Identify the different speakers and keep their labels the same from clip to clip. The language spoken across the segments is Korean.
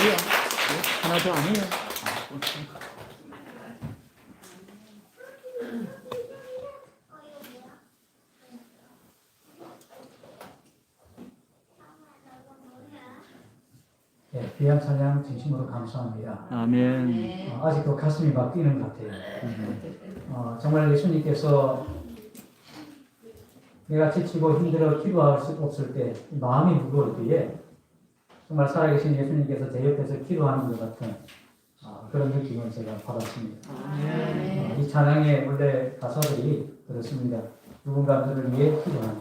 Speaker 1: 아니에요. 하나도 아니에요.
Speaker 2: 네, 귀한 찬양 진심으로 감사합니다.
Speaker 1: 아멘.
Speaker 2: 아직도 가슴이 막 뛰는 것 같아요. 정말 예수님께서 내가 지치고 힘들어 기도할 수 없을 때 마음이 무거울 때에 정말 살아계신 예수님께서 제 옆에서 기도하는 것 같은 그런 느낌을 제가 받았습니다. 이 찬양의 원래 가사들이 그렇습니다. 누군가들을 위해 기도하는,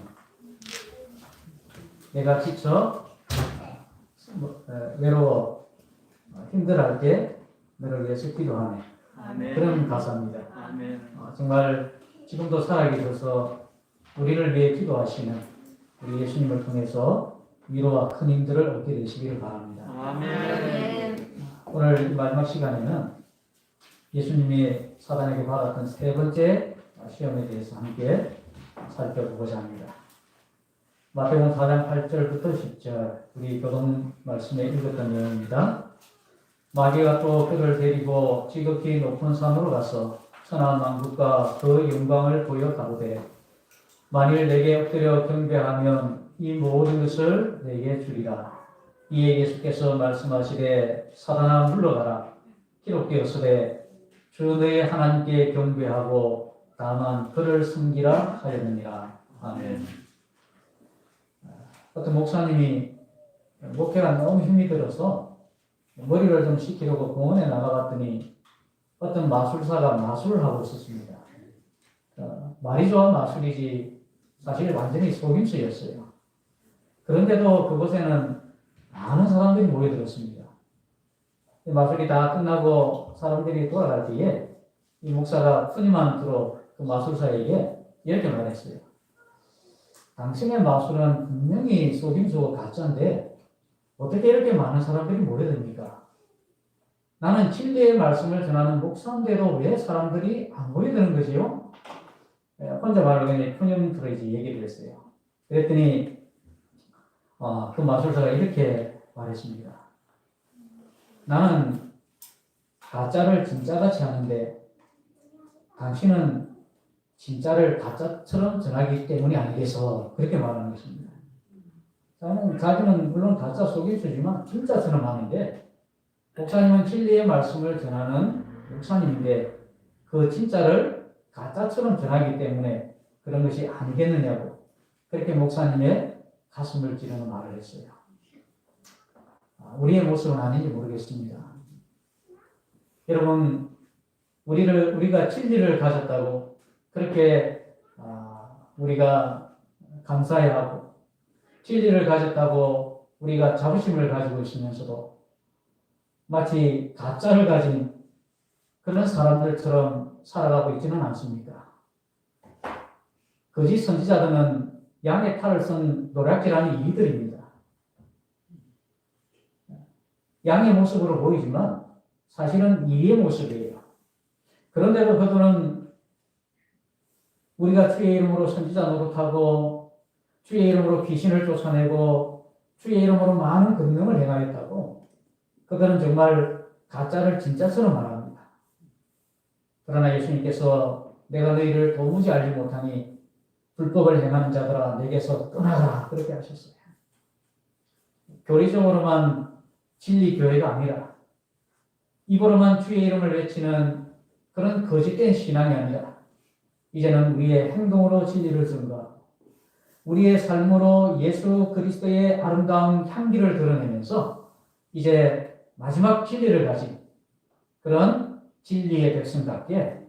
Speaker 2: 내가 지쳐 외로워 힘들어할 때 너를 위해서 기도하네.
Speaker 1: 아멘.
Speaker 2: 그런 가사입니다.
Speaker 1: 아멘.
Speaker 2: 정말 지금도 살아계셔서 우리를 위해 기도하시는 우리 예수님을 통해서 위로와 큰 힘들을 얻게 되시기를 바랍니다.
Speaker 1: 아멘.
Speaker 2: 오늘 마지막 시간에는 예수님이 사단에게 받았던 세 번째 시험에 대해서 함께 살펴보고자 합니다. 마태복음 4장 8절부터 10절 우리 교동 말씀에 읽었던 내용입니다. 마귀가 또 그를 데리고 지극히 높은 산으로 가서 천한 만국과 그 영광을 보여 가로되 만일 내게 엎드려 경배하면 이 모든 것을 내게 주리라. 이에 예수께서 말씀하시되 사단아 물러가라. 기록되었으되 주 너의 하나님께 경배하고 다만 그를 섬기라 하였느니라. 아멘. 어떤 목사님이 목회가 너무 힘이 들어서 머리를 좀 식히려고 공원에 나가봤더니 어떤 마술사가 마술을 하고 있었습니다. 말이 좋아 마술이지 사실 완전히 속임수였어요. 그런데도 그곳에는 많은 사람들이 모여들었습니다. 마술이 다 끝나고 사람들이 돌아갈 때에 이 목사가 푸짐한 투로 그 마술사에게 이렇게 말했어요. 당신의 마술은 분명히 속임수고 가짜인데 어떻게 이렇게 많은 사람들이 모여듭니까? 나는 진리의 말씀을 전하는 목사인데도 왜 사람들이 안 모여드는 거지요? 혼자 말하기에 푸념 투로 이제 얘기를 했어요. 그랬더니 그 마술사가 이렇게 말했습니다. 나는 가짜를 진짜같이 하는데 당신은 진짜를 가짜처럼 전하기 때문이 아니겠어. 그렇게 말하는 것입니다. 자기는 물론 가짜 속임수지만 진짜처럼 하는데 목사님은 진리의 말씀을 전하는 목사님인데 그 진짜를 가짜처럼 전하기 때문에 그런 것이 아니겠느냐고 그렇게 목사님의 가슴을 찌르는 말을 했어요. 우리의 모습은 아닌지 모르겠습니다. 여러분, 우리가 진리를 가졌다고 그렇게 우리가 감사해야 하고 진리를 가졌다고 우리가 자부심을 가지고 있으면서도 마치 가짜를 가진 그런 사람들처럼 살아가고 있지는 않습니까? 거짓 선지자들은 양의 탈을 쓴 노략질하는 이들입니다. 양의 모습으로 보이지만 사실은 이의 모습이에요. 그런데도 그들은 우리가 주의 이름으로 선지자 노릇하고 주의 이름으로 귀신을 쫓아내고 주의 이름으로 많은 권능을 행하였다고 그들은 정말 가짜를 진짜처럼 말합니다. 그러나 예수님께서 내가 너희를 도무지 알지 못하니 불법을 행하는 자들아 내게서 떠나라 그렇게 하셨어요. 교리적으로만 진리 교회가 아니라 입으로만 주의 이름을 외치는 그런 거짓된 신앙이 아니라 이제는 우리의 행동으로 진리를 증거하고 우리의 삶으로 예수 그리스도의 아름다운 향기를 드러내면서 이제 마지막 진리를 가진 그런 진리의 백성답게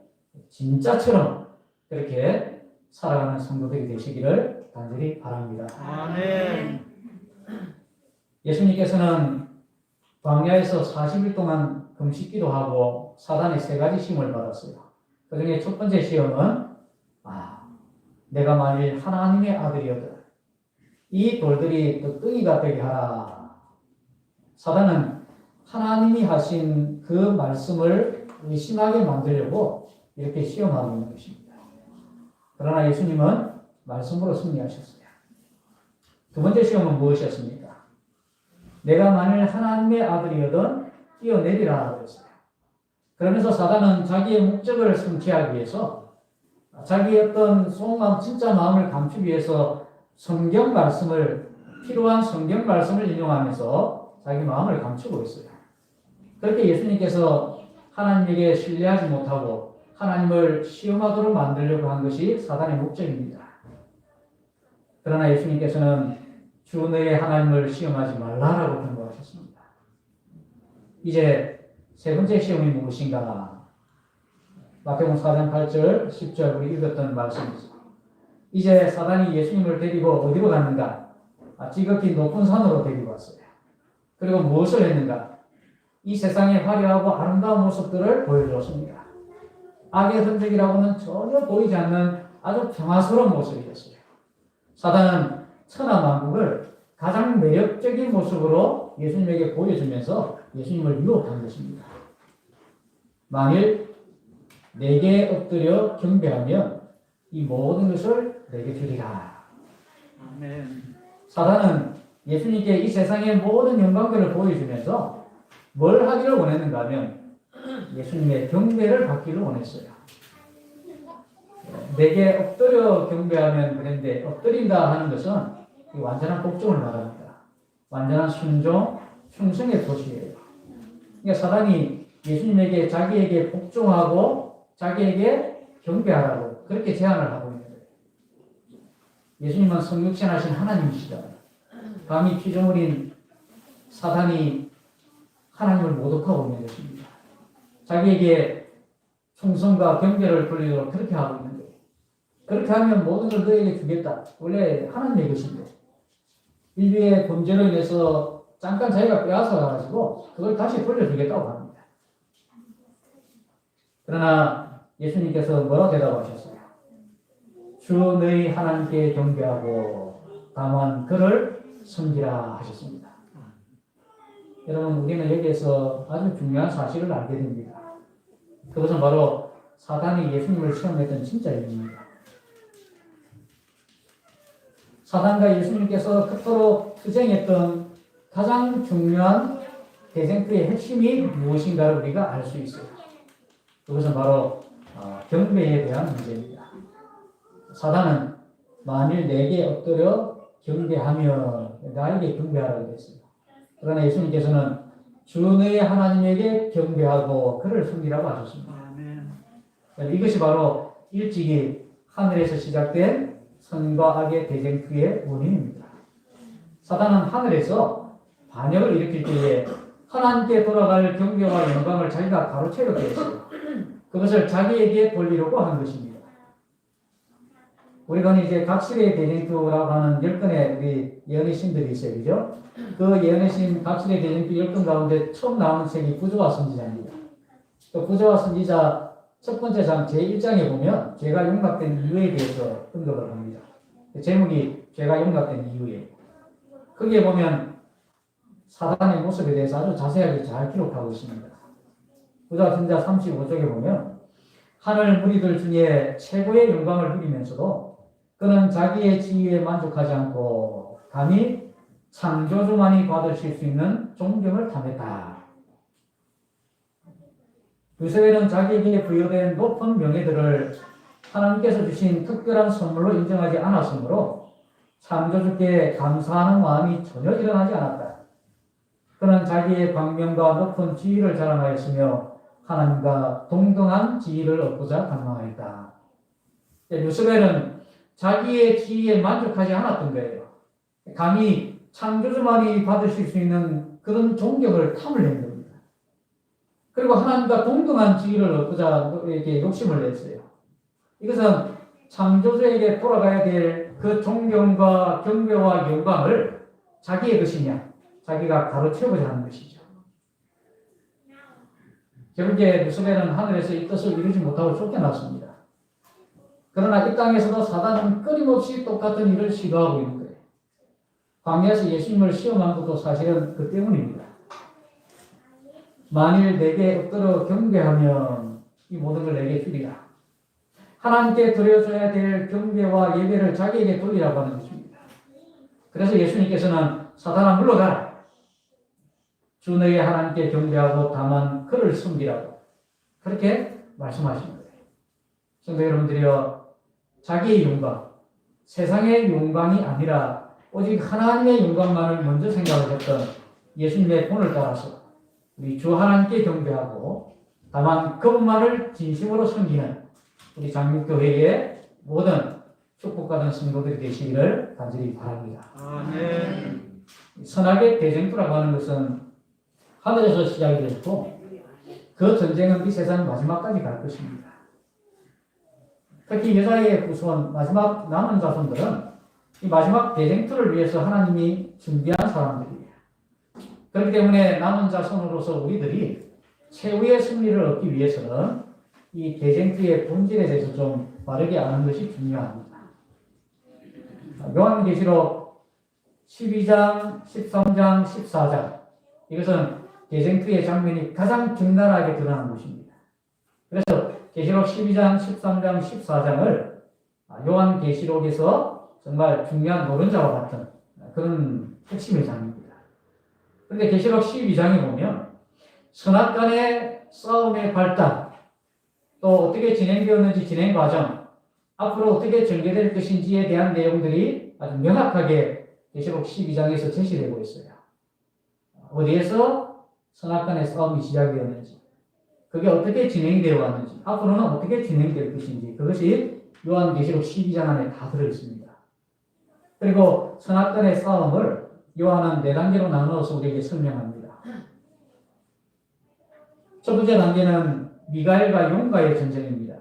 Speaker 2: 진짜처럼 그렇게 살아가는 성도들이 되시기를 간절히 바랍니다.
Speaker 1: 아멘.
Speaker 2: 예수님께서는 광야에서 40일 동안 금식기도 하고 사단의 세 가지 시험을 받았어요. 그 중에 첫 번째 시험은 내가 만일 하나님의 아들이어도 이 돌들이 떡덩이가 되게 하라. 사단은 하나님이 하신 그 말씀을 의심하게 만들려고 이렇게 시험하고 있는 것입니다. 그러나 예수님은 말씀으로 승리하셨어요. 두 번째 시험은 무엇이었습니까? 내가 만일 하나님의 아들이거든 뛰어내리라 그랬어요. 그러면서 사단은 자기의 목적을 성취하기 위해서 자기의 어떤 속마음, 진짜 마음을 감추기 위해서 성경 말씀을, 필요한 성경 말씀을 인용하면서 자기 마음을 감추고 있어요. 그렇게 예수님께서 하나님에게 신뢰하지 못하고 하나님을 시험하도록 만들려고 한 것이 사단의 목적입니다. 그러나 예수님께서는 주 너의 하나님을 시험하지 말라라고 경고하셨습니다. 이제 세 번째 시험이 무엇인가? 마태복음 4장 8절, 10절 우리 읽었던 말씀이죠. 이제 사단이 예수님을 데리고 어디로 갔는가? 지극히 높은 산으로 데리고 왔어요. 그리고 무엇을 했는가? 이 세상의 화려하고 아름다운 모습들을 보여주었습니다. 악의 흔적이라고는 전혀 보이지 않는 아주 평화스러운 모습이었어요. 사단은 천하만국을 가장 매력적인 모습으로 예수님에게 보여주면서 예수님을 유혹한 것입니다. 만일 내게 엎드려 경배하면 이 모든 것을 내게 주리라.
Speaker 1: 아멘.
Speaker 2: 사단은 예수님께 이 세상의 모든 영광들을 보여주면서 뭘 하기를 원했는가 하면 예수님의 경배를 받기를 원했어요. 내게 엎드려 경배하면 그런데 엎드린다 하는 것은 완전한 복종을 말합니다. 완전한 순종, 충성의 도시예요. 그러니까 사단이 예수님에게 자기에게 복종하고 자기에게 경배하라고 그렇게 제안을 하고 있는 거예요. 예수님은 성육신하신 하나님이시다. 감히 피조물인 사단이 하나님을 모독하고 있는 것입니다. 자기에게 충성과 경배를 돌리도록 그렇게 하고 있는 거예요. 그렇게 하면 모든 걸 너에게 주겠다. 원래 하나님의 것인데 인류의 범죄로 인해서 잠깐 자기가 빼앗아가지고 그걸 다시 돌려주겠다고 합니다. 그러나 예수님께서 뭐라 대답하셨어요? 주 너희 하나님께 경배하고 다만 그를 섬기라 하셨습니다. 여러분, 우리는 여기에서 아주 중요한 사실을 알게 됩니다. 그것은 바로 사단이 예수님을 시험했던 진짜 이유입니다. 사단과 예수님께서 그토록 투쟁했던 가장 중요한 대쟁투의 핵심이 무엇인가를 우리가 알 수 있어요. 그것은 바로 경배에 대한 문제입니다. 사단은 만일 내게 엎드려 경배하면 나에게 경배하라고 했어요. 그러나 예수님께서는 주 너의 하나님에게 경배하고 그를 섬기라고 하셨습니다.
Speaker 1: 아멘.
Speaker 2: 이것이 바로 일찍이 하늘에서 시작된 선과 악의 대쟁투의 원인입니다. 사단은 하늘에서 반역을 일으킬 때에 하나님께 돌아갈 경배와 영광을 자기가 가로채려고 했어요. 그것을 자기에게 돌리려고 한 것입니다. 우리가 이제 각실의 대쟁투라고 하는 10건의 우리 예언의 신들이 있어요. 그죠? 그 예언의 신 각실의 대쟁투 10건 가운데 처음 나오는 책이 구조와 선지자입니다. 또 구조와 선지자 첫 번째 장 제1장에 보면 죄가 용납된 이유에 대해서 언급을 합니다. 제목이 죄가 용납된 이유예요. 거기에 보면 사단의 모습에 대해서 아주 자세하게 잘 기록하고 있습니다. 구조와 선지자 35쪽에 보면 하늘 무리들 중에 최고의 영광을 누리면서도 그는 자기의 지위에 만족하지 않고 감히 창조주만이 받으실 수 있는 존경을 탐했다. 유세벨은 자기에게 부여된 높은 명예들을 하나님께서 주신 특별한 선물로 인정하지 않았으므로 창조주께 감사하는 마음이 전혀 일어나지 않았다. 그는 자기의 광명과 높은 지위를 자랑하였으며 하나님과 동등한 지위를 얻고자 갈망하였다. 유세벨은 자기의 지위에 만족하지 않았던 거예요. 감히 창조주만이 받으실 수 있는 그런 존경을 탐을 낸 겁니다. 그리고 하나님과 동등한 지위를 얻고자 이렇게 욕심을 냈어요. 이것은 창조주에게 돌아가야 될 그 존경과 경배와 영광을 자기의 것이냐, 자기가 가로채고자 하는 것이죠. 결국에 루스벨은 하늘에서 이 뜻을 이루지 못하고 쫓겨났습니다. 그러나 이 땅에서도 사단은 끊임없이 똑같은 일을 시도하고 있는 거예요. 광야에서 예수님을 시험한 것도 사실은 그 때문입니다. 만일 내게 엎드려 경배하면 이 모든 걸 내게 주리라. 하나님께 드려줘야 될 경배와 예배를 자기에게 돌리라고 하는 것입니다. 그래서 예수님께서는 사단아 물러가라. 주 너희 하나님께 경배하고 다만 그를 섬기라고 그렇게 말씀하신 거예요. 성도 여러분들이여, 자기의 영광, 세상의 영광이 아니라 오직 하나님의 영광만을 먼저 생각을 했던 예수님의 본을 따라서 우리 주 하나님께 경배하고 다만 그분만을 진심으로 섬기는 우리 장육교회의 모든 축복받은 성도들이 되시기를 간절히 바랍니다.
Speaker 1: 아멘.
Speaker 2: 선악의 대쟁투라고 하는 것은 하늘에서 시작이 됐고 그 전쟁은 이 세상 마지막까지 갈 것입니다. 특히 여자의 후손, 마지막 남은 자손들은 이 마지막 대쟁투를 위해서 하나님이 준비한 사람들이에요. 그렇기 때문에 남은 자손으로서 우리들이 최후의 승리를 얻기 위해서는 이 대쟁투의 본질에 대해서 좀 바르게 아는 것이 중요합니다. 요한계시록 12장, 13장, 14장 이것은 대쟁투의 장면이 가장 적나라하게 드러난 것입니다. 그래서 계시록 12장, 13장, 14장을 요한계시록에서 정말 중요한 노른자와 같은 그런 핵심의 장입니다. 그런데 계시록 12장에 보면 선악간의 싸움의 발단, 또 어떻게 진행되었는지 진행 과정, 앞으로 어떻게 전개될 것인지에 대한 내용들이 아주 명확하게 계시록 12장에서 제시되고 있어요. 어디에서 선악간의 싸움이 시작되었는지, 그게 어떻게 진행되어 왔는지, 앞으로는 어떻게 진행될 것인지, 그것이 요한계시록 12장 안에 다 들어있습니다. 그리고 선악간의 싸움을 요한은 4단계로 나누어서 우리에게 설명합니다. 첫 번째 단계는 미가엘과 용과의 전쟁입니다.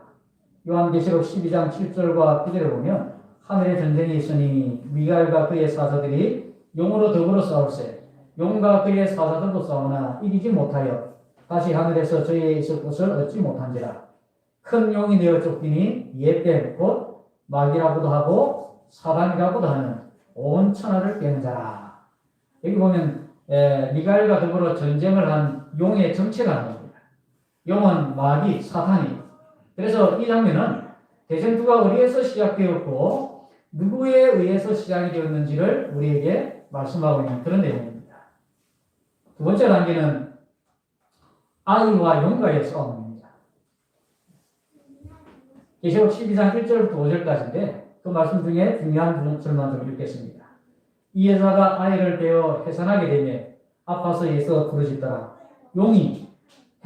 Speaker 2: 요한계시록 12장 7절과 9절에 보면 하늘의 전쟁이 있으니 미가엘과 그의 사자들이 용으로 더불어 싸울세 용과 그의 사자들도 싸우나 이기지 못하여 다시 하늘에서 저희에 있을 것을 얻지 못한지라. 큰 용이 내어 쫓기니 예뱀 곧 마귀라고도 하고 사단이라고도 하는 온 천하를 깨는 자라. 여기 보면 미가엘과 더불어 전쟁을 한 용의 정체가 나옵니다. 용은 마귀, 사탄이. 그래서 이 장면은 대쟁투가 어디에서 시작되었고 누구에 의해서 시작이 되었는지를 우리에게 말씀하고 있는 그런 내용입니다. 두 번째 단계는 아이와 용과의 싸움입니다. 계시록 12장 1절부터 5절까지인데 그 말씀 중에 중요한 절만 좀 읽겠습니다. 이 여자가 아이를 베어 해산하게 되며 아파서 예서 부르짖더라. 용이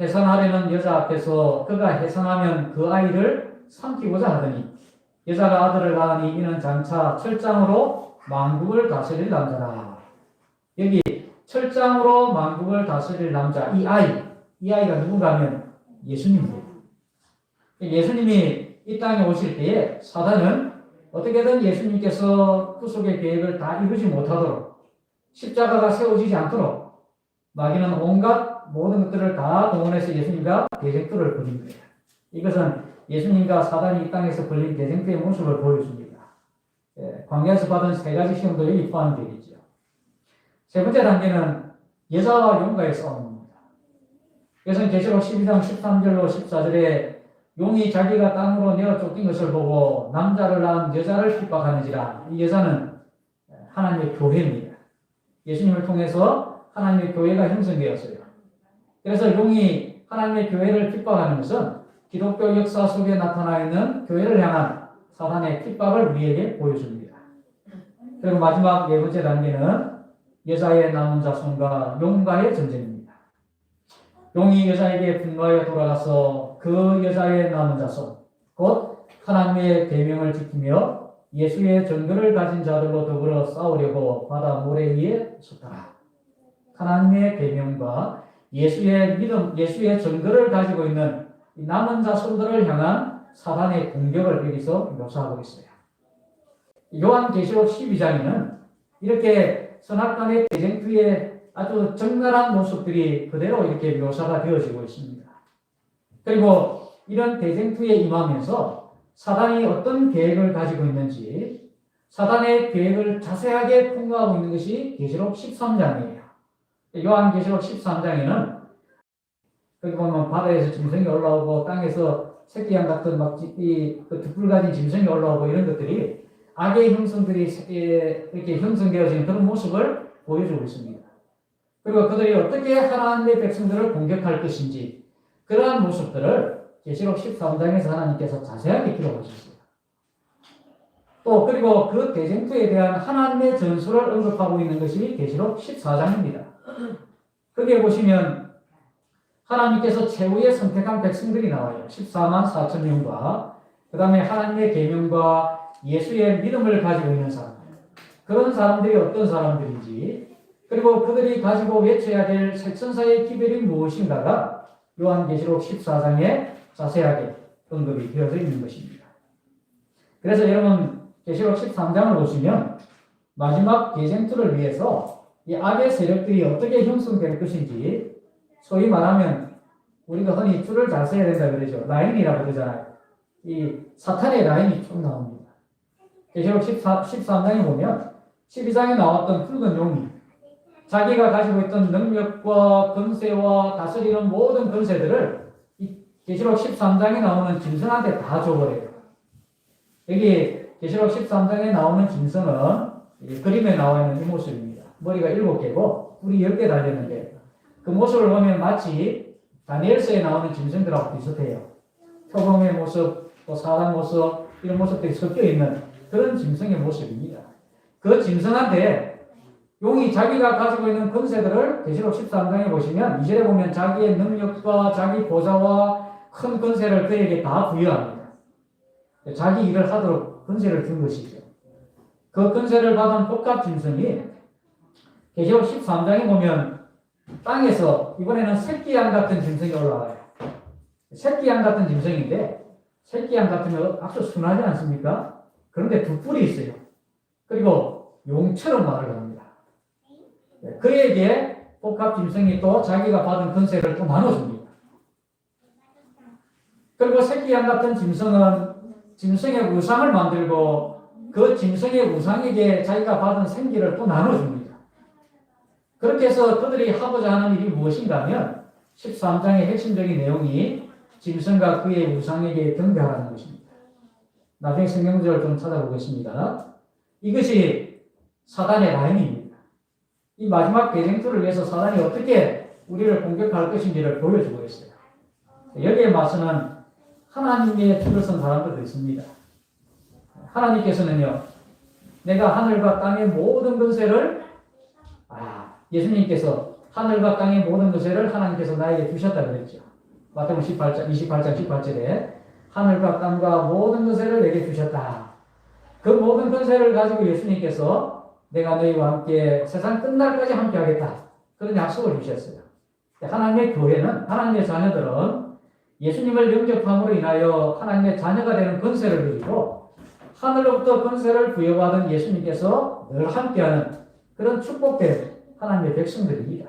Speaker 2: 해산하려는 여자 앞에서 그가 해산하면 그 아이를 삼키고자 하더니 여자가 아들을 낳으니 이는 장차 철장으로 만국을 다스릴 남자라. 여기 철장으로 만국을 다스릴 남자, 이 아이가 누군가 하면 예수님이에요. 예수님이 이 땅에 오실 때에 사단은 어떻게든 예수님께서 구속의 계획을 다 이루지 못하도록 십자가가 세워지지 않도록 마귀는 온갖 모든 것들을 다 동원해서 예수님과 대쟁투를 벌인 거예요. 이것은 예수님과 사단이 이 땅에서 벌린 대쟁투의 모습을 보여줍니다. 광야에서 받은 3가지 시험도 여기 포함되겠죠. 세 번째 단계는 여자와 용과의 싸움입니다. 이것은 계시록 12장 13절로 14절에 용이 자기가 땅으로 내어 쫓긴 것을 보고 남자를 낳은 여자를 핍박하는지라. 이 여자는 하나님의 교회입니다. 예수님을 통해서 하나님의 교회가 형성되었어요. 그래서 용이 하나님의 교회를 핍박하는 것은 기독교 역사 속에 나타나 있는 교회를 향한 사단의 핍박을 우리에게 보여줍니다. 그리고 마지막 4번째 단계는 여자의 남은 자손과 용과의 전쟁입니다. 용이 여자에게 분노하여 돌아가서 그 여자의 남은 자손, 곧 하나님의 계명을 지키며 예수의 전거를 가진 자들로 더불어 싸우려고 바다 모래 위에 섰더라. 하나님의 계명과 예수의 믿음, 예수의 전거를 가지고 있는 남은 자손들을 향한 사단의 공격을 여기서 묘사하고 있어요. 요한계시록 12장에는 이렇게 선악간의 대쟁투의 아주 적나라한 모습들이 그대로 이렇게 묘사가 되어지고 있습니다. 그리고 이런 대쟁투에 임하면서 사단이 어떤 계획을 가지고 있는지 사단의 계획을 자세하게 폭로하고 있는 것이 계시록 13장이에요. 요한계시록 13장에는 거기 보면 바다에서 짐승이 올라오고 땅에서 새끼양 같은 막 그 득불 가진 짐승이 올라오고 이런 것들이 악의 형성들이 이렇게 형성되어지는 그런 모습을 보여주고 있습니다. 그리고 그들이 어떻게 하나님의 백성들을 공격할 것인지 그러한 모습들을 계시록 13장에서 하나님께서 자세하게 기록하셨어요. 또 그리고 그 대쟁투에 대한 하나님의 전술을 언급하고 있는 것이 계시록 14장입니다. 거기에 보시면 하나님께서 최후에 선택한 백성들이 나와요. 14만 4천 명과 그 다음에 하나님의 계명과 예수의 믿음을 가지고 있는 사람들. 그런 사람들이 어떤 사람들인지 그리고 그들이 가지고 외쳐야 될 세천사의 기별이 무엇인가가 요한계시록 14장에 자세하게 언급이 되어져 있는 것입니다. 그래서 여러분 계시록 13장을 보시면 마지막 대쟁투를 위해서 이 악의 세력들이 어떻게 형성될 것인지 소위 말하면 우리가 흔히 줄을 잘 서야 된다 그러죠. 라인이라고 그러잖아요. 이 사탄의 라인이 쭉 나옵니다. 계시록 13장에 보면 12장에 나왔던 붉은 용이 자기가 가지고 있던 능력과 권세와 다스리는 모든 권세들을 이 계시록 13장에 나오는 짐승한테 다 줘버려요. 여기 계시록 13장에 나오는 짐승은 그림에 나와 있는 이 모습입니다. 머리가 7개고 뿔이 10개 달렸는데 그 모습을 보면 마치 다니엘서에 나오는 짐승들하고 비슷해요. 표범의 모습, 또 사람 모습 이런 모습들이 섞여 있는 그런 짐승의 모습입니다. 그 짐승한테 용이 자기가 가지고 있는 권세들을 계시록 13장에 보시면 2절에 보면 자기의 능력과 자기 보좌와 큰 권세를 그에게 다 부여합니다. 자기 일을 하도록 권세를 준 것이죠. 그 권세를 받은 복합 짐승이 계시록 13장에 보면 땅에서 이번에는 새끼양 같은 짐승이 올라와요. 새끼양 같은 짐승인데 새끼양 같으면 아주 순하지 않습니까? 그런데 두 뿔이 있어요. 그리고 용처럼 말을 합니다. 그에게 복합 짐승이 또 자기가 받은 권세를 또 나눠줍니다. 그리고 새끼양 같은 짐승은 짐승의 우상을 만들고 그 짐승의 우상에게 자기가 받은 생기를 또 나눠줍니다. 그렇게 해서 그들이 하고자 하는 일이 무엇인가 하면 13장의 핵심적인 내용이 짐승과 그의 우상에게 경배하라는 것입니다. 나중에 성경절을 좀 찾아보겠습니다. 이것이 사단의 라인입니다. 이 마지막 대쟁투를 위해서 사단이 어떻게 우리를 공격할 것인지를 보여주고 있어요. 여기에 맞서는 하나님의 줄을 선 사람들도 있습니다. 하나님께서는요, 내가 하늘과 땅의 모든 권세를, 예수님께서 하늘과 땅의 모든 권세를 하나님께서 나에게 주셨다 그랬죠. 마태복음 28장 18절에 하늘과 땅과 모든 권세를 내게 주셨다. 그 모든 권세를 가지고 예수님께서 내가 너희와 함께 세상 끝날까지 함께 하겠다. 그런 약속을 주셨어요. 하나님의 교회는, 하나님의 자녀들은 예수님을 영접함으로 인하여 하나님의 자녀가 되는 권세를 누리고 하늘로부터 권세를 부여받은 예수님께서 늘 함께하는 그런 축복된 하나님의 백성들입니다.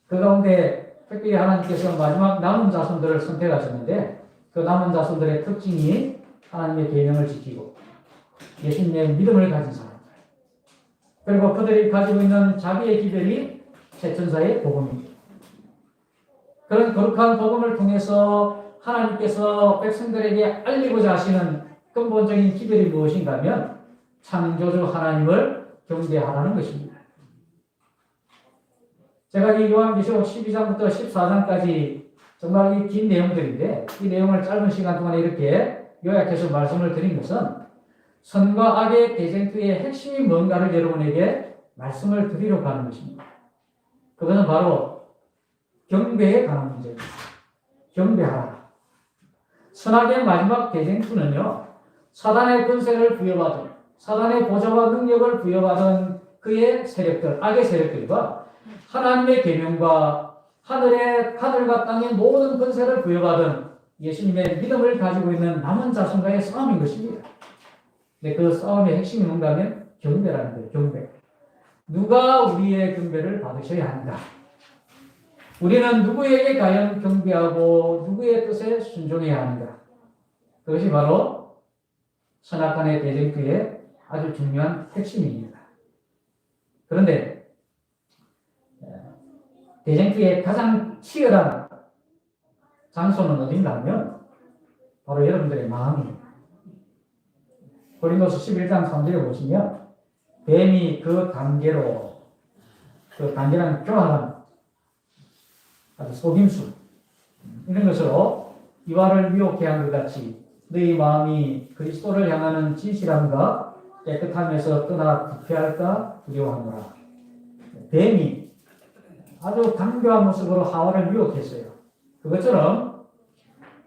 Speaker 2: 그 가운데 특별히 하나님께서 마지막 남은 자손들을 선택하셨는데 그 남은 자손들의 특징이 하나님의 계명을 지키고 예수님의 믿음을 가진 사람들, 그리고 그들이 가지고 있는 자비의 기별이 세천사의 복음입니다. 그런 거룩한 복음을 통해서 하나님께서 백성들에게 알리고자 하시는 근본적인 기별이 무엇인가 하면 창조주 하나님을 경배하라는 것입니다. 제가 이 요한계시록 12장부터 14장까지 정말 이 긴 내용들인데 이 내용을 짧은 시간 동안에 이렇게 요약해서 말씀을 드린 것은 선과 악의 대쟁투의 핵심이 뭔가를 여러분에게 말씀을 드리려고 하는 것입니다. 그것은 바로 경배에 관한 문제입니다. 경배하라. 선악의 마지막 대쟁투는요, 사단의 권세를 부여받은, 사단의 보좌와 능력을 부여받은 그의 세력들, 악의 세력들과 하나님의 계명과 하늘과 땅의 모든 권세를 부여받은 예수님의 믿음을 가지고 있는 남은 자손과의 싸움인 것입니다. 근데 그 싸움의 핵심이 뭔가 하면 경배라는 거예요. 경배. 누가 우리의 경배를 받으셔야 하는가? 우리는 누구에게 과연 경배하고 누구의 뜻에 순종해야 하는가? 그것이 바로 선악간의 대쟁투의 아주 중요한 핵심입니다. 그런데 대쟁투의 가장 치열한 장소는 어딘가 하면 바로 여러분들의 마음입니다. 고린도서 11장 3절에 보시면 뱀이 그 단계로 그 간절한 교활함, 아주 속임수 이런 것으로 이와를 미혹해 한 것 같이 너희 마음이 그리스도를 향하는 진실함과 깨끗함에서 떠나 부패할까 두려워하노라. 뱀이 아주 강교한 모습으로 하와를 미혹했어요. 그것처럼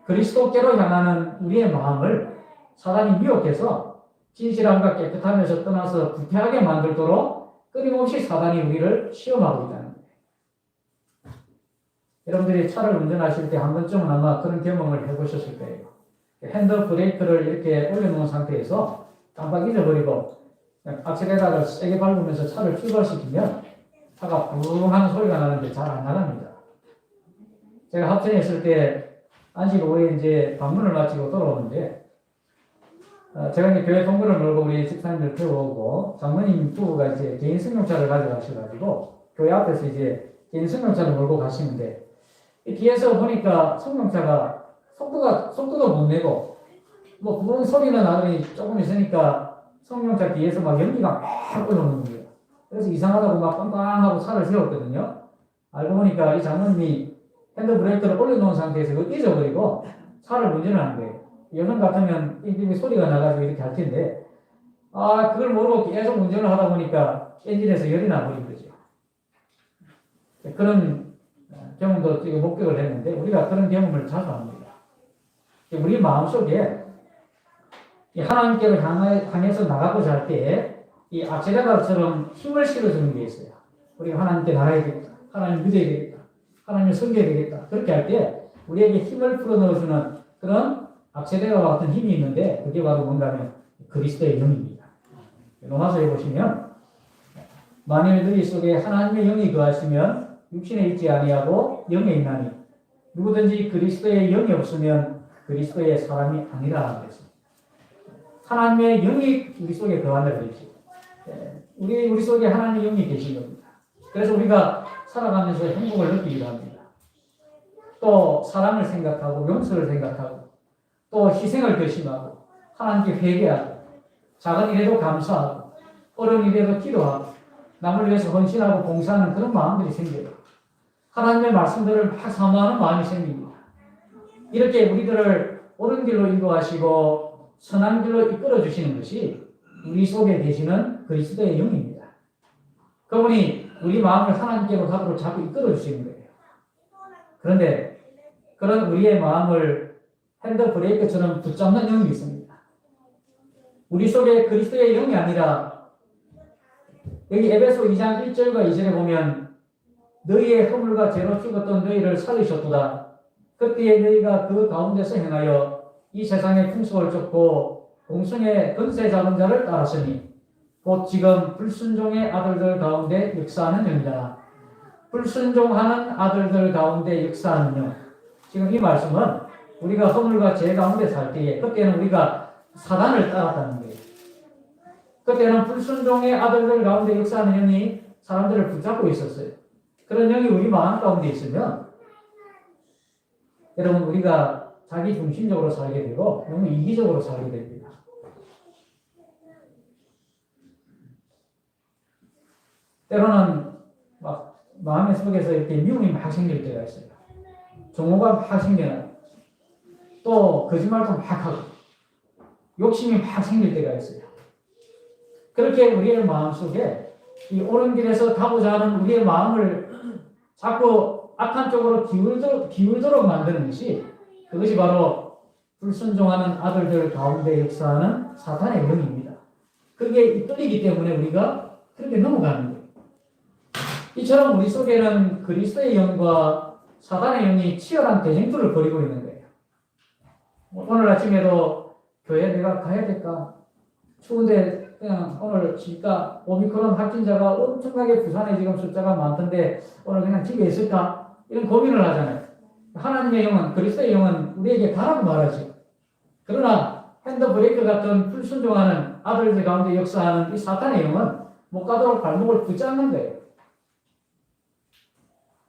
Speaker 2: 그리스도께로 향하는 우리의 마음을 사단이 미혹해서 진실함과 깨끗함에서 떠나서 부패하게 만들도록 끊임없이 사단이 우리를 시험하고 있다는 거예요. 여러분들이 차를 운전하실 때 한 번쯤은 아마 그런 경험을 해보셨을 거예요. 핸드 브레이크를 이렇게 올려놓은 상태에서 깜빡 잊어버리고 악셀레라를 세게 밟으면서 차를 출발시키면 차가 붕 하는 소리가 나는데 잘 안 나갑니다. 제가 합천에 있을 때 안식 오후에 이제 방문을 마치고 돌아오는데 제가 이제 교회 동굴을 몰고 우리 집사님들 태워오고 장모님 부부가 이제 개인 승용차를 가져가셔가지고 교회 앞에서 이제 개인 승용차를 몰고 가시는데 뒤에서 보니까 승용차가 속도도 못 내고 뭐 부분 소리는 나더니 조금 있으니까 승용차 뒤에서 막 연기가 막 올라오는 거예요. 그래서 이상하다고 막 빵빵하고 차를 세웠거든요. 알고 보니까 이 장모님이 핸드 브레이크를 올려놓은 상태에서 그걸 잊어버리고 차를 운전을 한 거예요. 요즘 같으면 띵띵 소리가 나가지고 이렇게 할 텐데 그걸 모르고 계속 운전을 하다 보니까 엔진에서 열이 나버린 거죠. 그런 경험도 목격을 했는데 우리가 그런 경험을 자주 합니다. 우리 마음속에 하나님께로 향해서 나가고자 할 때 이 악세라가처럼 힘을 실어주는 게 있어요. 우리가 하나님께 나가야 되겠다. 하나님 믿어야 되겠다. 하나님을 섬겨야 되겠다. 그렇게 할 때 우리에게 힘을 풀어넣어주는 그런 악세라가 같은 힘이 있는데 그게 바로 뭔가면 그리스도의 영입니다. 로마서에 보시면 만일 너희 속에 하나님의 영이 거하시면 육신에 있지 아니하고 영에 있나니 누구든지 그리스도의 영이 없으면 그리스도의 사람이 아니라 그랬습니다. 하나님의 영이 우리 속에 거한다고 그랬죠. 우리 속에 하나님의 영이 계신 겁니다. 그래서 우리가 살아가면서 행복을 느끼기도 합니다. 또 사랑을 생각하고 용서를 생각하고 또 희생을 결심하고 하나님께 회개하고 작은 일에도 감사하고 어려운 일에도 기도하고 남을 위해서 헌신하고 봉사하는 그런 마음들이 생겨요. 하나님의 말씀들을 막 사모하는 마음이 생깁니다. 이렇게 우리들을 옳은 길로 인도하시고 선한 길로 이끌어 주시는 것이 우리 속에 계시는 그리스도의 영입니다. 그분이 우리 마음을 하나님께로 가도록 자꾸 이끌어 주시는 거예요. 그런데 그런 우리의 마음을 핸드 브레이크처럼 붙잡는 영이 있습니다. 우리 속에 그리스도의 영이 아니라 여기 에베소 2장 1절과 2절에 보면 너희의 허물과 죄로 죽었던 너희를 살리셨도다. 그때에 너희가 그 가운데서 행하여 이 세상의 풍속을 쫓고 공성의 권세 잡은 자를 따랐으니 곧 지금 불순종의 아들들 가운데 역사하는 영이다. 불순종하는 아들들 가운데 역사하는 영. 지금 이 말씀은 우리가 허물과 죄 가운데 살 때에 그때는 우리가 사단을 따랐다는 거예요. 그때는 불순종의 아들들 가운데 역사하는 영이 사람들을 붙잡고 있었어요. 그런 영이 우리 마음 가운데 있으면 여러분 우리가 자기 중심적으로 살게 되고 너무 이기적으로 살게 됩니다. 때로는 막 마음의 속에서 이렇게 미움이 막 생길 때가 있어요. 정오가 막 생겨나요. 또 거짓말도 막 하고 욕심이 막 생길 때가 있어요. 그렇게 우리의 마음속에 이 옳은 길에서 가고자 하는 우리의 마음을 자꾸 악한 쪽으로 기울도록 만드는 것이 그것이 바로 불순종하는 아들들 가운데 역사하는 사탄의 영입니다. 그게 이끌리기 때문에 우리가 그렇게 넘어가는 거예요. 이처럼 우리 속에는 그리스도의 영과 사탄의 영이 치열한 대쟁투를 벌이고 있는 거예요. 오늘 아침에도 교회 내가 가야 될까? 추운데 그냥 오늘 쉴까? 오미크론 확진자가 엄청나게 부산에 지금 숫자가 많던데 오늘 그냥 집에 있을까? 이런 고민을 하잖아요. 하나님의 영은, 그리스도의 영은 우리에게 가라고 말하죠. 그러나 핸드 브레이크 같은 불순종하는 아들들 가운데 역사하는 이 사탄의 영은 못 가도록 발목을 붙잡는 거예요.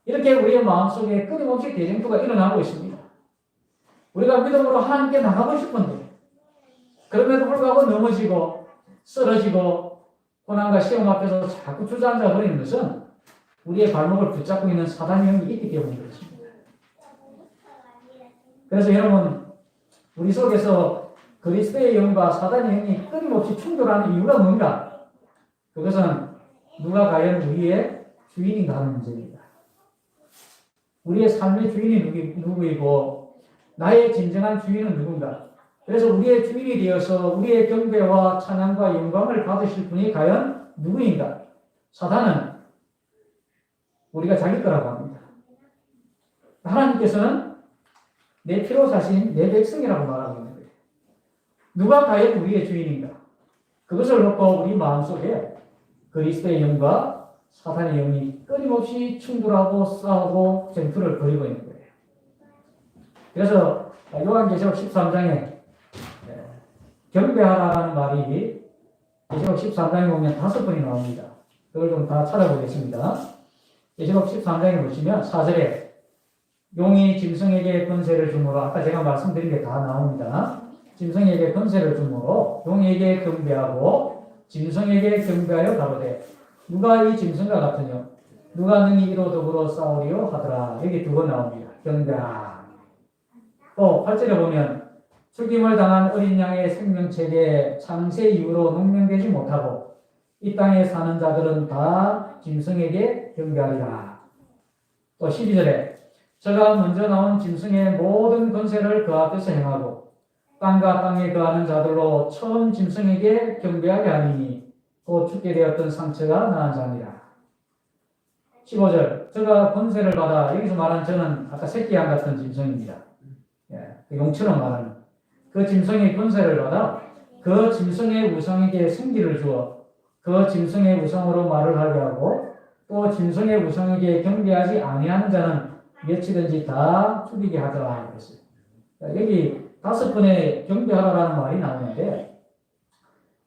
Speaker 2: 이렇게 우리의 마음속에 끊임없이 대쟁투가 일어나고 있습니다. 우리가 믿음으로 하나님께 나가고 싶은데 그럼에도 불구하고 넘어지고 쓰러지고 고난과 시험 앞에서 자꾸 주저앉아 버리는 것은 우리의 발목을 붙잡고 있는 사단의 영이 있기 때문에 그렇습니다. 그래서 여러분, 우리 속에서 그리스도의 영과 사단의 영이 끊임없이 충돌하는 이유가 뭔가? 그것은 누가 과연 우리의 주인인가 하는 문제입니다. 우리의 삶의 주인이 누구이고 나의 진정한 주인은 누군가? 그래서 우리의 주인이 되어서 우리의 경배와 찬양과 영광을 받으실 분이 과연 누구인가? 사단은 우리가 자기 거라고 합니다. 하나님께서는 내 피로 사신 내 백성이라고 말하고 있는 거예요. 누가 과연 우리의 주인인가? 그것을 놓고 우리 마음속에 그리스도의 영과 사탄의 영이 끊임없이 충돌하고 싸우고 전투를 벌이고 있는 거예요. 그래서 요한계시록 13장에 경배하라는 말이 계시록 13장에 보면 5번이 나옵니다. 그걸 좀 다 찾아보겠습니다. 계시록 13장에 보시면 4절에 용이 짐승에게 권세를 주므로, 아까 제가 말씀드린 게 다 나옵니다. 짐승에게 권세를 주므로 용에게 경배하고 짐승에게 경배하여 가로되 누가 이 짐승과 같으뇨? 누가 능히 이로 더불어 싸우리요 하더라. 여기 2번 나옵니다. 경배하. 또 8절에 보면 죽임을 당한 어린 양의 생명책에 창세 이후로 농명되지 못하고 이 땅에 사는 자들은 다 짐승에게 경배하리라. 또 12절에 저가 먼저 나온 짐승의 모든 권세를 그 앞에서 행하고 땅과 땅에 거하는 자들로 처음 짐승에게 경배하게 하리니 곧 죽게 되었던 상처가 나은 자니라. 15절 저가 권세를 받아, 여기서 말한 저는 아까 새끼양 같은 짐승입니다. 용처럼 말하는 그 짐승의 권세를 받아 그 짐승의 우상에게 생기를 주어 그 짐승의 우상으로 말을 하게 하고 또 짐승의 우상에게 경배하지 아니하는 자는 며칠든지 다 죽이게 하더라 그랬어요. 여기 5번의 경배하라라는 말이 나오는데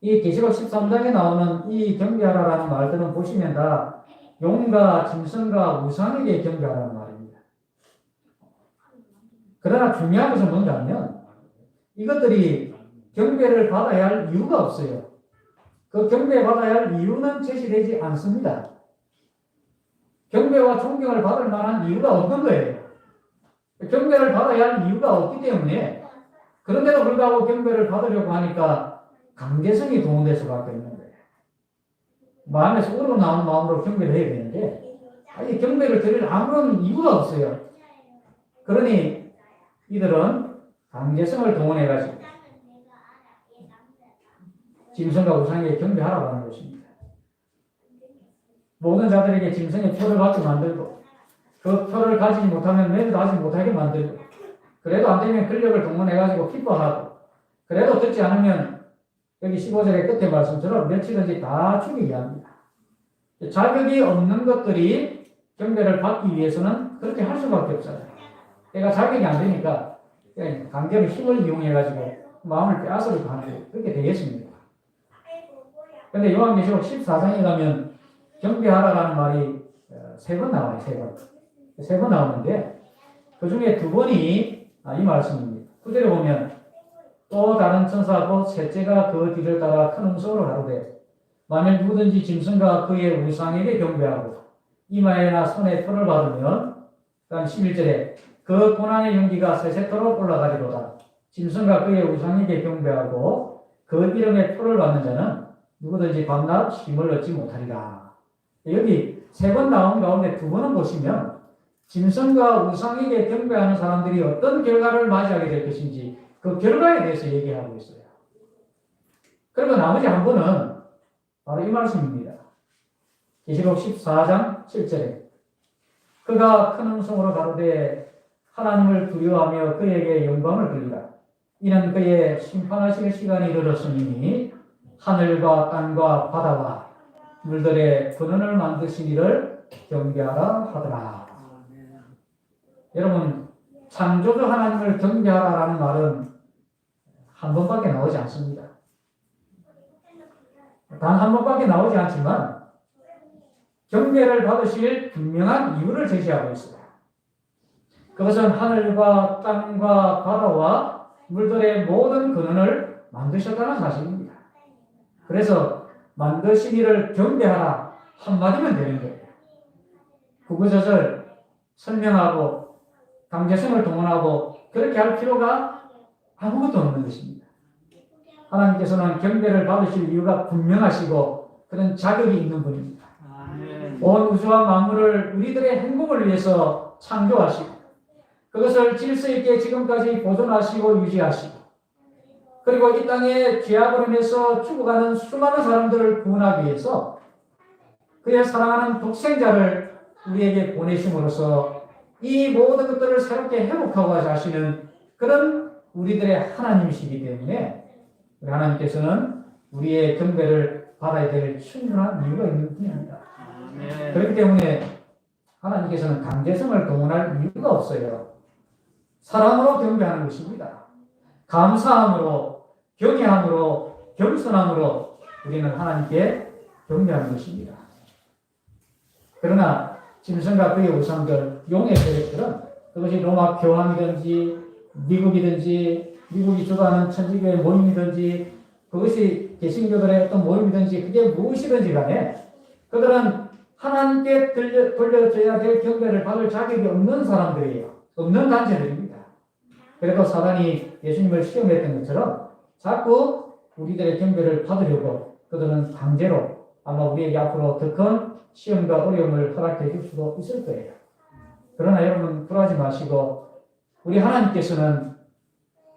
Speaker 2: 이 계시록 13장에 나오는 이 경배하라라는 말들은 보시면 다 용과 짐승과 우상에게 경배하라는 말입니다. 그러나 중요한 것은 뭔가 하면 이것들이 경배를 받아야 할 이유가 없어요. 그 경배받아야 할 이유는 제시되지 않습니다. 경배와 존경을 받을 만한 이유가 없는 거예요. 경배를 받아야 할 이유가 없기 때문에 그런데도 불구하고 경배를 받으려고 하니까 강제성이 동원될 수밖에 없는 거예요. 마음에서 우러나오는 마음으로 경배를 해야 되는데 아니 경배를 드릴 아무런 이유가 없어요. 그러니 이들은 강제성을 동원해가지고 짐승과 우상에게 경배하라고 하는 것입니다. 모든 자들에게 짐승의 표를 받게 만들고 그 표를 가지지 못하면 매도 하지 못하게 만들고 그래도 안 되면 권력을 동원해가지고 기뻐하고 그래도 듣지 않으면 여기 15절의 끝에 말씀처럼 며칠든지 다 죽이게 합니다. 자격이 없는 것들이 경배를 받기 위해서는 그렇게 할 수밖에 없잖아요. 내가 자격이 안 되니까 강제로 힘을 이용해가지고 마음을 빼앗으려고 하는 게 그렇게 되겠습니다. 그런데 요한계시록 14장에 가면 경배하라라는 말이 3번 나와요. 3번. 3번 나오는데 그 중에 2번이 이 말씀입니다. 9절에 보면 또 다른 천사하고 셋째가 그 뒤를 따라 큰 음성으로 가로되 만일 누구든지 짐승과 그의 우상에게 경배하고 이마에나 손에 표를 받으면 다음 11절에 그 고난의 연기가 세세토록 올라가리로다. 짐승과 그의 우상에게 경배하고 그 이름의 표를 받는 자는 누구든지 밤낮 쉼을 얻지 못하리라. 여기 3번 나온 가운데 2번은 보시면 짐승과 우상에게 경배하는 사람들이 어떤 결과를 맞이하게 될 것인지 그 결과에 대해서 얘기하고 있어요. 그리고 나머지 한 번은 바로 이 말씀입니다. 계시록 14장 7절에 그가 큰 음성으로 가로되 하나님을 두려워하며 그에게 영광을 돌리라. 이는 그의 심판하실 시간이 이르렀으니 하늘과 땅과 바다와 물들의 근원을 만드신 이를 경배하라 하더라. 여러분, 창조주 하나님을 경배하라라는 말은 한 번밖에 나오지 않습니다. 단 한 번밖에 나오지 않지만 경배를 받으실 분명한 이유를 제시하고 있어요. 그것은 하늘과 땅과 바다와 물들의 모든 근원을 만드셨다는 사실입니다. 그래서 만드신 이를 경배하라 한마디면 되는 거예요. 구구절절 설명하고 강제성을 동원하고 그렇게 할 필요가 아무것도 없는 것입니다. 하나님께서는 경배를 받으실 이유가 분명하시고 그런 자격이 있는 분입니다. 온 우주와 만물을 우리들의 행복을 위해서 창조하시고 그것을 질서 있게 지금까지 보존하시고 유지하시고 그리고 이 땅에 죄악으로 인해서 죽어가는 수많은 사람들을 구원하기 위해서 그의 사랑하는 독생자를 우리에게 보내심으로써 이 모든 것들을 새롭게 회복하고 하시는 그런 우리들의 하나님이시기 때문에 우리 하나님께서는 우리의 경배를 받아야 될 충분한 이유가 있는 분입니다. 그렇기 때문에 하나님께서는 강제성을 동원할 이유가 없어요. 사랑으로 경배하는 것입니다. 감사함으로, 경외함으로, 겸손함으로 우리는 하나님께 경배하는 것입니다. 그러나 짐승과 그의 우상들, 용의 세력들은 그것이 로마 교황이든지 미국이든지 미국이 주도하는 천주교의 모임이든지 그것이 개신교들의 어떤 모임이든지 그게 무엇이든지 간에 그들은 하나님께 돌려줘야 될 경배를 받을 자격이 없는 사람들이에요. 없는 단체들입니다. 그래도 사단이 예수님을 시험했던 것처럼 자꾸 우리들의 경배를 받으려고 그들은 강제로 아마 우리에게 앞으로 더 큰 시험과 어려움을 허락해 줄 수도 있을 거예요. 그러나 여러분 불하지 마시고 우리 하나님께서는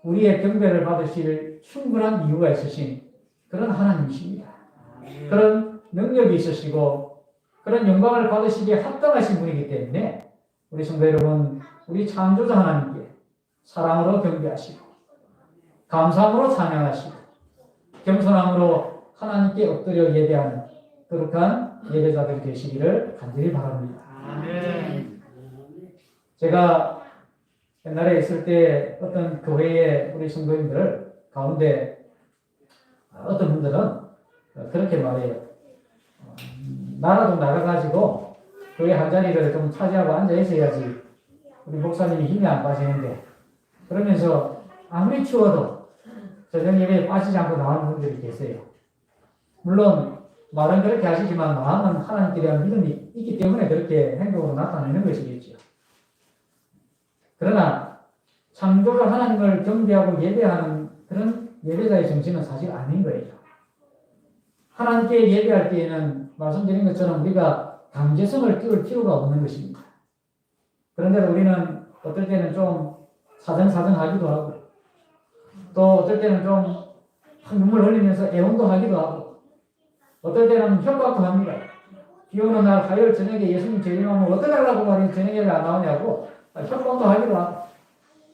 Speaker 2: 우리의 경배를 받으실 충분한 이유가 있으신 그런 하나님이십니다. 그런 능력이 있으시고 그런 영광을 받으시기에 합당하신 분이기 때문에 우리 성도 여러분, 우리 창조자 하나님께 사랑으로 경배하시고 감사함으로 찬양하시고 겸손함으로 하나님께 엎드려 예배하는 거룩한 예배자들이 되시기를 간절히 바랍니다.
Speaker 1: 아멘.
Speaker 2: 제가 옛날에 있을 때 어떤 교회의 우리 성도님들 가운데 어떤 분들은 그렇게 말해요. 나라도 나가가지고 교회 한 자리를 좀 차지하고 앉아 있어야지 우리 목사님이 힘이 안 빠지는데 그러면서 아무리 추워도 저녁 예배에 빠지지 않고 나오는 분들이 계세요. 물론 말은 그렇게 하시지만 마음은 하나님께 대한 믿음이 있기 때문에 그렇게 행동으로 나타내는 것이겠죠. 그러나 창조주 하나님을 경배하고 예배하는 그런 예배자의 정신은 사실 아닌 거예요. 하나님께 예배할 때에는 말씀드린 것처럼 우리가 강제성을 띄울 필요가 없는 것입니다. 그런데 우리는 어떨 때는 좀 사정사정하기도 하고 또 어떨 때는 좀 눈물 흘리면서 애원도 하기도 하고 어떨 때는 협박도 합니다. 비 오는 날 화요일 저녁에 예수님 재림하면 어떡하려고 말이야 저녁 예배 안 나오냐고 협박도 하기도 하고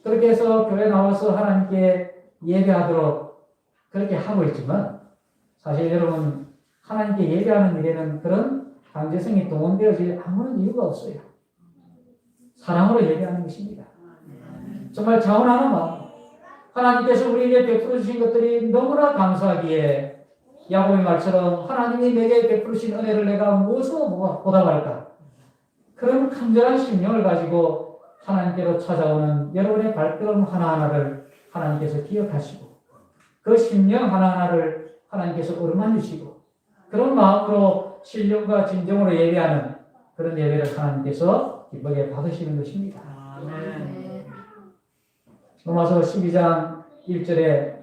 Speaker 2: 그렇게 해서 교회 나와서 하나님께 예배하도록 그렇게 하고 있지만 사실 여러분 하나님께 예배하는 일에는 그런 강제성이 동원되어질 아무런 이유가 없어요. 사랑으로 예배하는 것입니다. 정말 자원하는 마음 하나님께서 우리에게 베풀어 주신 것들이 너무나 감사하기에 야곱의 말처럼 하나님이 내게 베풀으신 은혜를 내가 무엇으로 보답할까? 그런 간절한 심령을 가지고 하나님께로 찾아오는 여러분의 발걸음 하나하나를 하나님께서 기억하시고 그 심령 하나하나를 하나님께서 어루만 주시고 그런 마음으로 신령과 진정으로 예배하는 그런 예배를 하나님께서 기쁘게 받으시는 것입니다.
Speaker 1: 아멘.
Speaker 2: 로마서 12장 1절에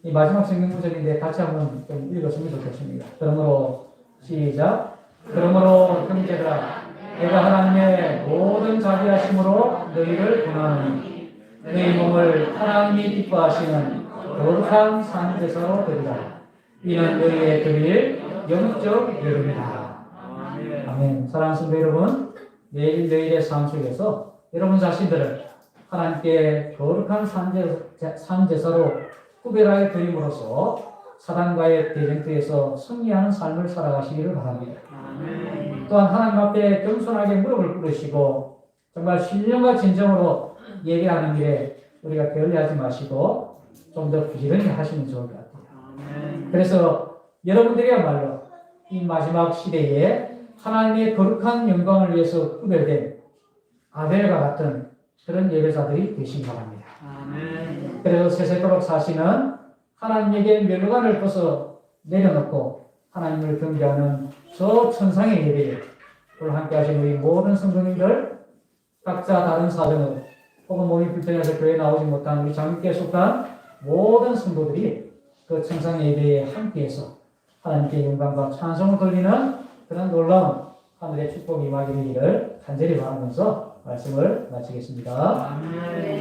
Speaker 2: 이 마지막 성경 구절인데 같이 한번 좀 읽었으면 좋겠습니다. 그러므로 시작. 그러므로 형제들아 내가 하나님의 모든 자비하심으로 너희를 권하노니 너희 몸을 하나님이 기뻐하시는 거룩한 산제사로 드리라. 이는 너희의 드릴 영적 예배입니다. 아멘. 사랑하는 성도 여러분, 매일매일의 삶 속에서 여러분 자신들을 하나님께 거룩한 산제사로 구별하여 드림으로써 사단과의 대쟁투에서 승리하는 삶을 살아가시기를 바랍니다.
Speaker 1: 아멘.
Speaker 2: 또한 하나님 앞에 겸손하게 무릎을 꿇으시고 정말 신령과 진정으로 예배하는 일에 우리가 게을리하지 마시고 좀 더 부지런히 하시면 좋을 것 같아요.
Speaker 1: 아멘.
Speaker 2: 그래서 여러분들이야말로 이 마지막 시대에 하나님의 거룩한 영광을 위해서 구별된 아벨과 같은 그런 예배자들이 되시기 바랍니다.
Speaker 1: 아멘.
Speaker 2: 그래서 세세토록 사시는 하나님에게 멸관을 벗어 내려놓고 하나님을 경배하는 저 천상의 예배를 오늘 함께 하신 우리 모든 성도님들, 각자 다른 사정은 혹은 몸이 불편해서 교회에 나오지 못한 우리 장님께 속한 모든 성도들이 그 청상 예배에 함께해서 하나님께 영광과 찬송을 돌리는 그런 놀라운 하늘의 축복이 임하게 되기를 간절히 바라면서 말씀을 마치겠습니다.
Speaker 1: 아멘.